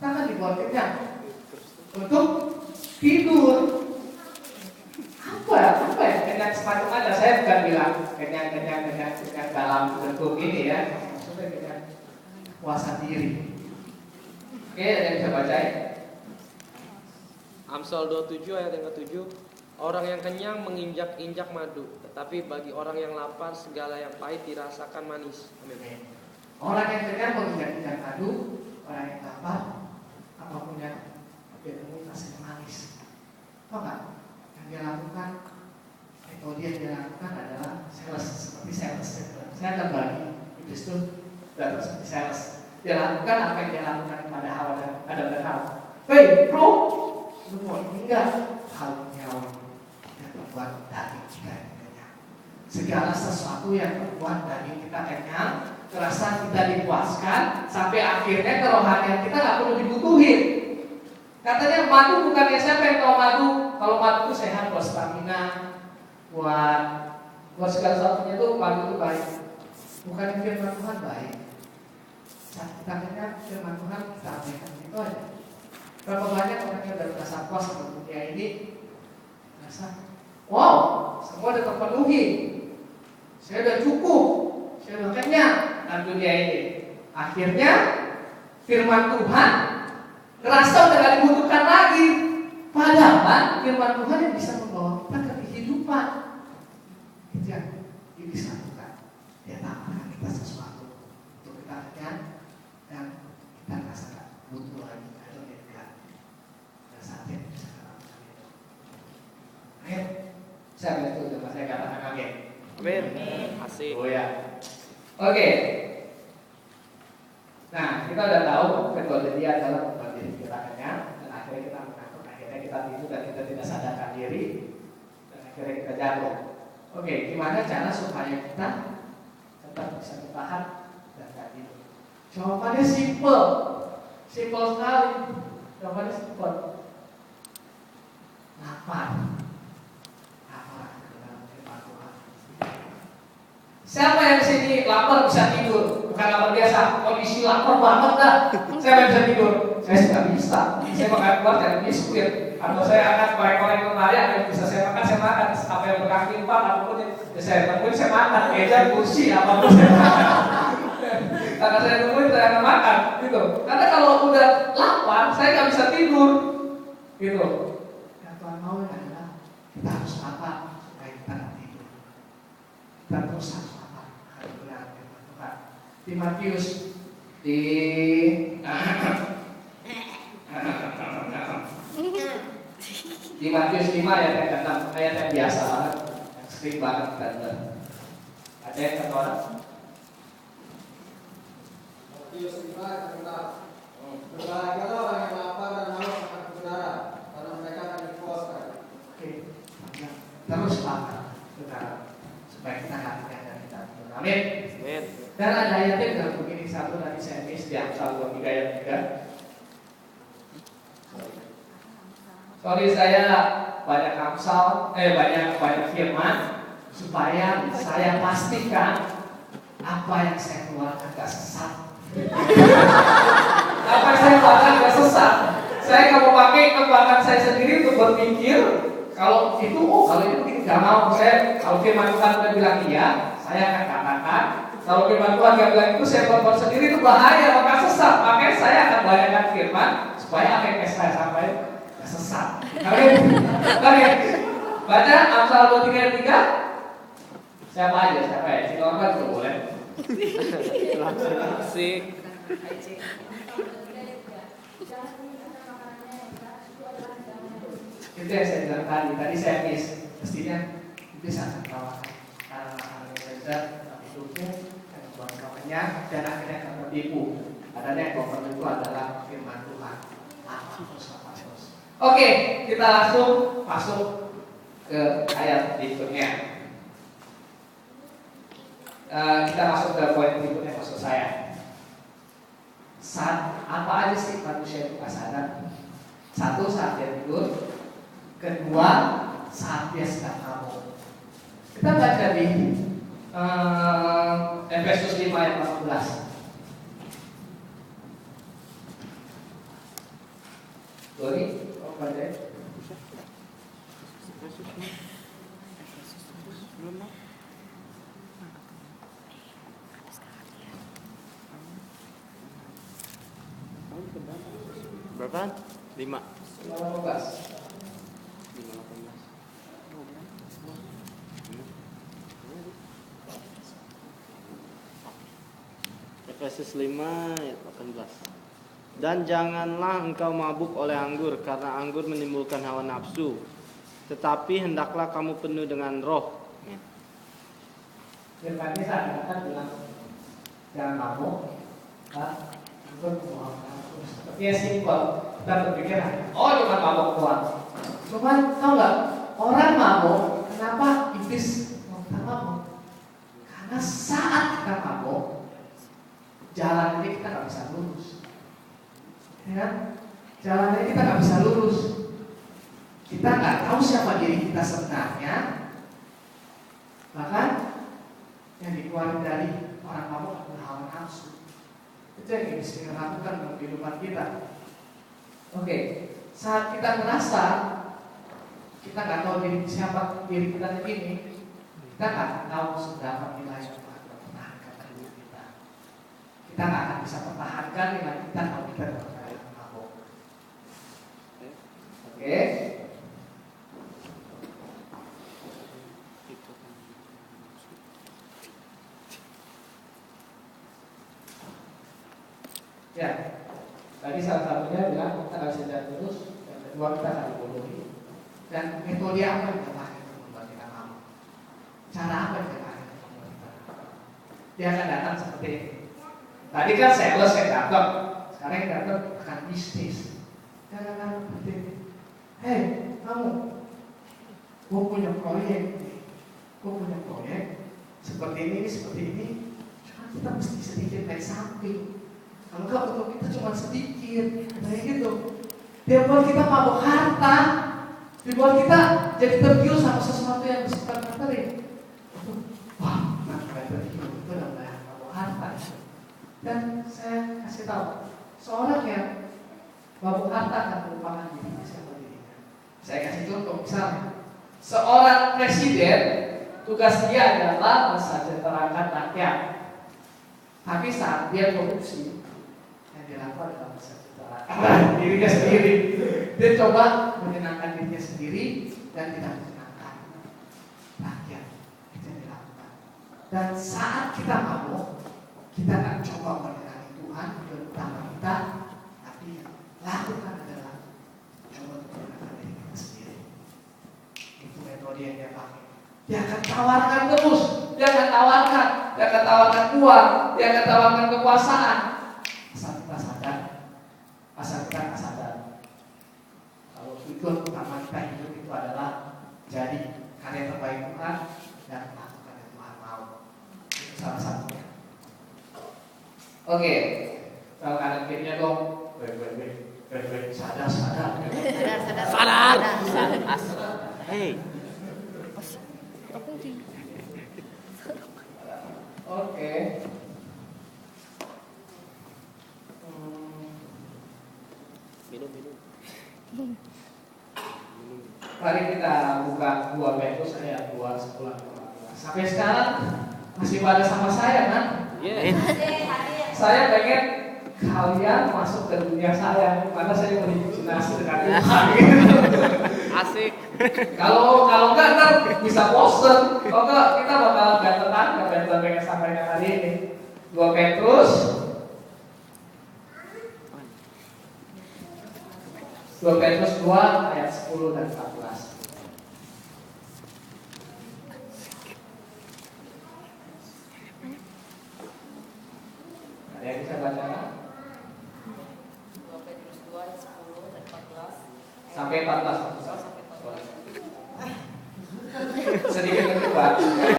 Kita kan dibuat kenyang untuk tidur. Apa ya? Kenyang semacam ada. Saya bukan bilang kenyang dalam bentuk ini ya. Maksudnya kenyang puasa diri. Oke, ada yang bisa bacain? Amsal 27 ayat yang ke-7. Orang yang kenyang menginjak-injak madu, tetapi bagi orang yang lapar segala yang pahit dirasakan manis. Amin. Orang yang kenyang menginjak-injak madu, orang yang lapar apapun yang dia temui pasti manis. Tahu nggak? Yang dia lakukan, metode yang dia lakukan adalah sales, seperti sales. Saya akan bagi itu dan seperti sales. Dia lakukan apa yang dia lakukan kepada Hawa dan Adam dan Hawa. Hei, bro, lu mau tinggal hal nyawa yang membuat daging kita kenyang. Segala sesuatu yang membuat daging kita kenyang, terasa kita dipuaskan, sampai akhirnya kerohanian kita nggak perlu dibutuhin. Katanya madu bukannya siapa yang tahu madu? Kalau madu itu sehat buat stamina, buat segala sesuatunya itu madu itu baik. Bukan firman Tuhan baik. Saat kita kenyang firman Tuhan kita abaikan itu aja. Berapa banyak orang yang udah merasa puas sama dunia ini, merasa, wow, semua udah terpenuhi, saya udah cukup, saya udah kenyang dalam dunia ini. Akhirnya firman Tuhan ngerasa udah gak dibutuhkan lagi. Padahal firman Tuhan yang bisa membawa kita ke kehidupan. Itu yang bisa lakukan. Dia tambahkan kita sesuatu untuk kita kenyang dan kita rasakan butuh lagi. Saatnya bisa lakukan itu. Amin. Saya betul dengan saya katakan amin. Amin. Asik. Oh ya. Oke. Nah, kita udah tahu metode dia adalah membuat diri kita kenyang dan akhirnya kita mengantuk, akhirnya kita tidur dan kita tidak sadarkan diri dan akhirnya kita jatuh. Oke, gimana cara supaya kita tetap bisa bertahan dan tidak tidur? Jawabannya simple sekali. Jawabannya simple. Lapar dalam firman Tuhan. Siapa yang di sini lapar bisa tidur? Bukan lapar biasa, kondisi lapar banget dah. Siapa yang bisa tidur? Saya sudah bisa. Saya makan keluar dari biskuit. Atau saya akan korek-korek lemari, apa yang bisa saya makan, saya makan. Apa yang berkaki empat, apapun yang saya temuin, saya makan. Meja, kursi, apapun saya makan. Karena saya temuin, saya akan makan. Gitu. Karena kalau udah lapar, saya nggak bisa tidur. Gitu. Tuhan mau adalah kita harus lapar supaya kita tidak tidur. Kita terus harus lapar. Haleluya, Tuhan. Di Matius di Matius 5 ayat yang ke-6, ayat yang biasa banget, yang sering banget kita dengar. Ada yang kata orang? Matius 5 ayat yang ke-6. Berbahagialah orang yang lapar dan haus akan kebenaran, karena mereka akan dipuaskan. Oke, terus lapar kebenaran supaya kita hatinya dan kita tidur. Amin. Dan ada ayatnya dalam begini satu tadi saya miss di Amsal 23 ayat 3. Sorry saya banyak Amsal, banyak firman supaya saya pastikan apa yang saya keluarkan gak sesat. Apa yang saya keluarkan gak sesat. Saya nggak mau pakai kekuatan saya sendiri untuk berpikir kalau itu nggak mau. Saya kalau firman Tuhan udah bilang iya, saya akan katakan. Kalau firman Tuhan nggak bilang itu, saya berbuat sendiri, itu bahaya, maka sesat. Makanya saya akan banyakkan firman supaya apa yang saya sampaikan nggak sesat. Oke, baca Amsal 23 ayat 3. Siapa ya? Si Norman juga boleh. Asik. Itu yang saya bilang tadi saya miss. Mestinya bisa tawarkan karena makanan yang lezat, tapi hidupnya dan membuat kawannya dan akhirnya akan tertipu. Padahal yang perlu itu adalah firman Tuhan. Terus. Oke, kita langsung masuk ke ayat berikutnya. Kita masuk ke poin berikutnya maksud saya. Apa aja sih manusia itu gak sadar? Satu, saat dia tidur. Kedua, saat dia sedang mabuk. Kita baca di Efesus 5 ayat 14. Doni, oh pandai. Berapa? 5. 18. Efesus 5 ayat 18. Dan janganlah engkau mabuk oleh anggur, karena anggur menimbulkan hawa nafsu. Tetapi hendaklah kamu penuh dengan roh. Firman Tuhan kan bilang jangan mabuk, anggur membuang. Sepertinya simpel. Kita berpikir, oh cuma mabuk doang. Cuman tau nggak, orang mabuk, kenapa iblis mau kita mabuk? Karena saat kita mabuk, jalan ini kita nggak bisa lurus. Ya kan? Jalan ini kita nggak bisa lurus. Kita nggak tahu siapa diri kita sebenarnya. Bahkan yang dikeluarkan dari orang mabuk adalah hawa nafsu. Itu yang iblis lakukan dalam kehidupan kita. Oke, saat kita merasa kita nggak tahu siapa diri kita ini, kita nggak tahu seberapa nilai yang Tuhan pertahankan hidup kita. Kita nggak akan bisa pertahankan nilai kita kalau kita dalam mabuk. Oke. Ya, tadi salah satunya bilang kita nggak bisa jalan terus, yang kedua kita akan dibodohi. Dan metode apa yang kita pakai untuk membuat kita mabuk? Cara apa yang kita pakai untuk membuat kita mabuk? Dia akan datang seperti ini. Tadi kan sales yang datang, sekarang yang datang akan bisnis. Dia akan seperti ini. Hei, kamu, gue punya proyek, seperti ini. Cuma kita mesti sedikit naik samping. Kalau enggak untuk kita cuma sedikit, kayak gitu. Dia buat kita mabuk harta, dibuat kita jadi tergiur sama sesuatu yang bersifat materi. Wah, tergiur itu namanya mabuk harta. Dan saya kasih tahu, seorang yang mabuk harta akan melupakan dirinya siapa dirinya. Saya kasih contoh, misalnya seorang presiden, tugas dia adalah mensejahterakan rakyat. Tapi saat dia korupsi, dilakukan dalam sejahtera dirinya sendiri. Dia coba menyenangkan dirinya sendiri dan tidak menyenangkan rakyat. Itu yang dilakukan. Dan saat kita mabuk, kita akan coba menyenangkan Tuhan dan utama kita, tapi yang lakukan adalah coba untuk menyenangkan diri kita sendiri. Itu metode yang dia pakai. Dia akan tawarkan terus, dia akan tawarkan uang, dia akan tawarkan kekuasaan. Asal kita nggak sadar kalau tujuan utama kita hidup itu adalah jadi karya terbaik Tuhan dan melakukan yang Tuhan mau. Itu salah satunya. Oke, kalau kanan kirinya dong, sadar. Hei. Oke. Minum. Mari kita buka 2 Petrus ayat 2, 10, 15. Sampai sekarang masih pada sama saya kan? Yes. Saya pengen kalian masuk ke dunia saya, karena saya berhalusinasi dengan Tuhan gitu. Asik. Kalau enggak ntar bisa bosen. Kalau enggak kita bakal gantengan apa yang pengen sampaikan hari ini. 2 Petrus 2 Petrus 2 ayat 10 dan 14. Ada yang bisa baca? 2 Petrus 2 ayat 10 dan 14. Sampai 14. Sampai 14. Sedikit lebih Pak.